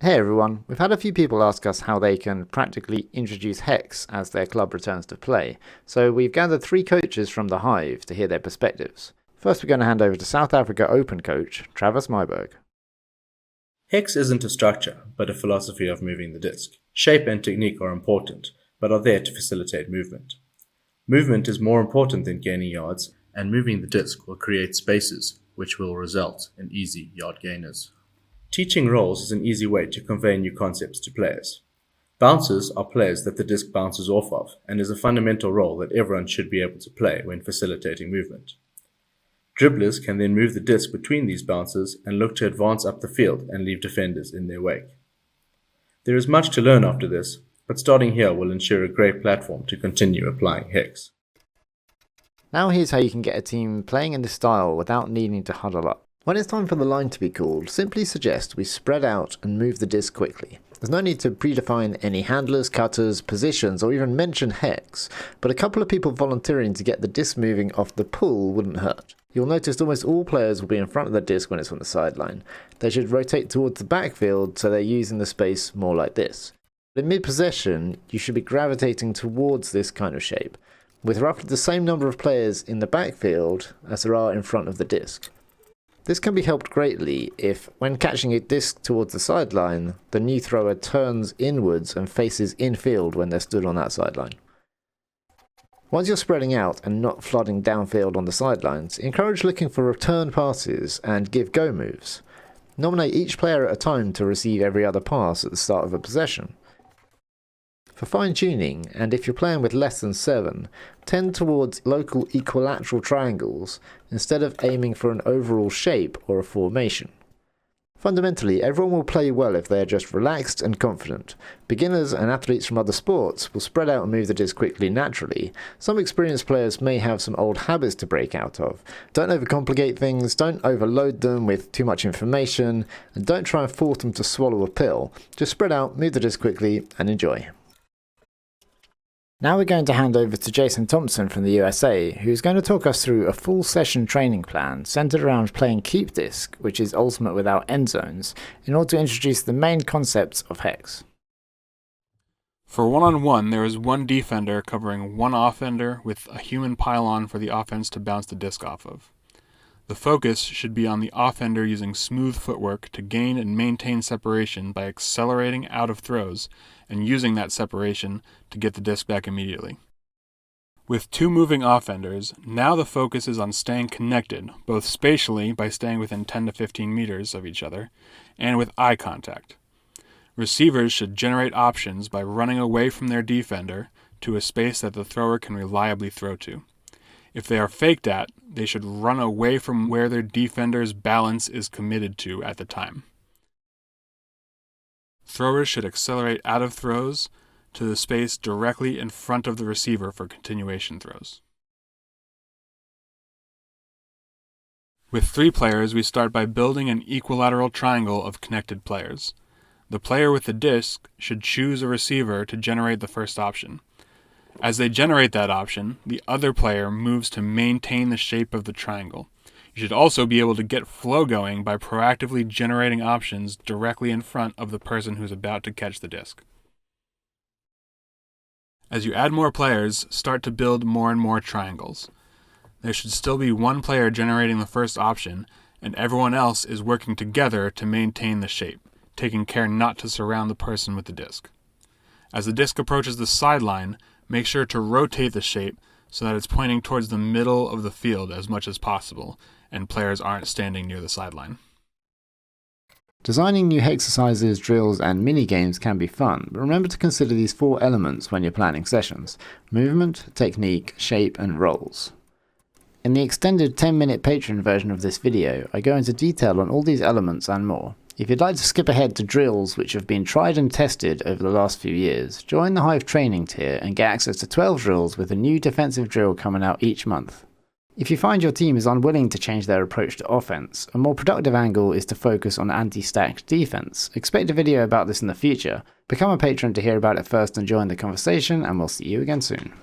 Hey everyone, we've had a few people ask us how they can practically introduce Hex as their club returns to play, so we've gathered 3 coaches from the Hive to hear their perspectives. First we're going to hand over to South Africa Open coach, Travis Myburgh. Hex isn't a structure, but a philosophy of moving the disc. Shape and technique are important, but are there to facilitate movement. Movement is more important than gaining yards, and moving the disc will create spaces, which will result in easy yard gainers. Teaching roles is an easy way to convey new concepts to players. Bouncers are players that the disc bounces off of, and is a fundamental role that everyone should be able to play when facilitating movement. Dribblers can then move the disc between these bouncers and look to advance up the field and leave defenders in their wake. There is much to learn after this, but starting here will ensure a great platform to continue applying Hex. Now here's how you can get a team playing in this style without needing to huddle up. When it's time for the line to be called, simply suggest we spread out and move the disc quickly. There's no need to predefine any handlers, cutters, positions, or even mention Hex, but a couple of people volunteering to get the disc moving off the pull wouldn't hurt. You'll notice almost all players will be in front of the disc when it's on the sideline. They should rotate towards the backfield so they're using the space more like this. In mid-possession, you should be gravitating towards this kind of shape, with roughly the same number of players in the backfield as there are in front of the disc. This can be helped greatly if, when catching a disc towards the sideline, the new thrower turns inwards and faces infield when they're stood on that sideline. Once you're spreading out and not flooding downfield on the sidelines, encourage looking for return passes and give go moves. Nominate each player at a time to receive every other pass at the start of a possession. For fine-tuning, and if you're playing with less than 7, tend towards local equilateral triangles instead of aiming for an overall shape or a formation. Fundamentally, everyone will play well if they are just relaxed and confident. Beginners and athletes from other sports will spread out and move the disc quickly naturally. Some experienced players may have some old habits to break out of. Don't overcomplicate things, don't overload them with too much information, and don't try and force them to swallow a pill. Just spread out, move the disc quickly, and enjoy. Now we're going to hand over to Jason Thompson from the USA, who's going to talk us through a full session training plan centered around playing keep disc, which is ultimate without end zones, in order to introduce the main concepts of Hex. For one-on-one, there is one defender covering one offender with a human pylon for the offense to bounce the disc off of. The focus should be on the offender using smooth footwork to gain and maintain separation by accelerating out of throws and using that separation to get the disc back immediately. With 2 moving offenders, now the focus is on staying connected, both spatially by staying within 10 to 15 meters of each other, and with eye contact. Receivers should generate options by running away from their defender to a space that the thrower can reliably throw to. If they are faked at, they should run away from where their defender's balance is committed to at the time. Throwers should accelerate out of throws to the space directly in front of the receiver for continuation throws. With 3 players, we start by building an equilateral triangle of connected players. The player with the disc should choose a receiver to generate the first option. As they generate that option, the other player moves to maintain the shape of the triangle. You should also be able to get flow going by proactively generating options directly in front of the person who's about to catch the disc. As you add more players, start to build more and more triangles. There should still be one player generating the first option, and everyone else is working together to maintain the shape, taking care not to surround the person with the disc. As the disc approaches the sideline, make sure to rotate the shape so that it's pointing towards the middle of the field as much as possible, and players aren't standing near the sideline. Designing new exercises, drills, and mini-games can be fun, but remember to consider these 4 elements when you're planning sessions: movement, technique, shape, and roles. In the extended 10-minute Patron version of this video, I go into detail on all these elements and more. If you'd like to skip ahead to drills which have been tried and tested over the last few years, join the Hive Training Tier and get access to 12 drills with a new defensive drill coming out each month. If you find your team is unwilling to change their approach to offense, a more productive angle is to focus on anti-stack defense. Expect a video about this in the future. Become a patron to hear about it first and join the conversation, and we'll see you again soon.